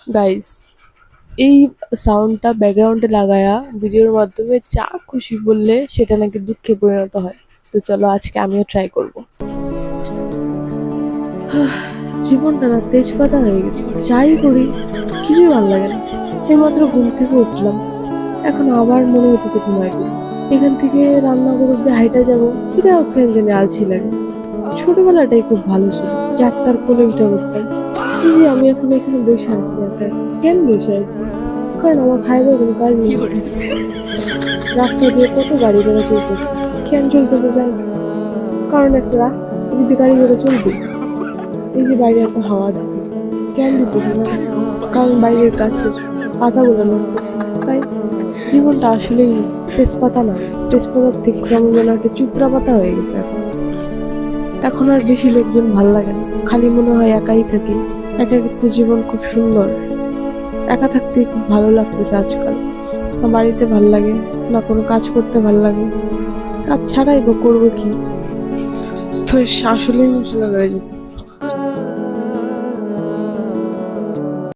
Guys, এই সাউন্ডটা ব্যাকগ্রাউন্ডে লাগায়া ভিডিওর মাধ্যমে যা খুশি বললে সেটা নাকি দুঃখে পরিণত হয়। তো চলো আজকে আমিও ট্রাই করব। জীবনটা না তেজপাতা হয়ে গেছে, যাই করি কিছুই ভালো লাগে না। এইমাত্র ঘুম থেকে উঠলাম, এখন আবার মনে হচ্ছে ঘুমাই করি। এখান থেকে রান্নাঘর অব্দি হাইটা যাবো, এটা ওখানে জানি আলছি লাগে। ছোটবেলাটাই খুব ভালো ছিল, যার কোলে উঠে উঠতাম। এই যে আমি এখন এখানে বসে আছি একা একা। কেন বসে আছি? কারণ আমার খাইতে কোনো কাজ নেই। রাস্তা দিয়ে কত গাড়ি ঘোড়া চলতেছে, কেন চলতেছে জানি না। কারণ একটা রাস্তা, যদি গাড়ি ঘোড়া চলবে। এই যে বাইরে এত হাওয়া দিতেছে, কেন দিতেছে জানি না। কারণ বাইরের গাছের পাতাগুলো নড়তেছে। তাই জীবনটা আসলেই তেজপাতা না, তেজপাতার থেকে কেমন যেন একটা চুপড়া পাতা হয়ে গেছে এখন। এখন আর বেশি লোকজন ভাল লাগে না, খালি মনে হয় একাই থাকি। একাকিত্ব জীবন খুব সুন্দর। একা থাকতে খুব ভালো লাগতেছে আজকাল। না বাড়িতে ভাল লাগে, না কোনো কাজ করতে ভাল লাগে। কাজ ছাড়াই বা করবো কি? তো আসলে ইমোশনাল হয়ে যেতেছে।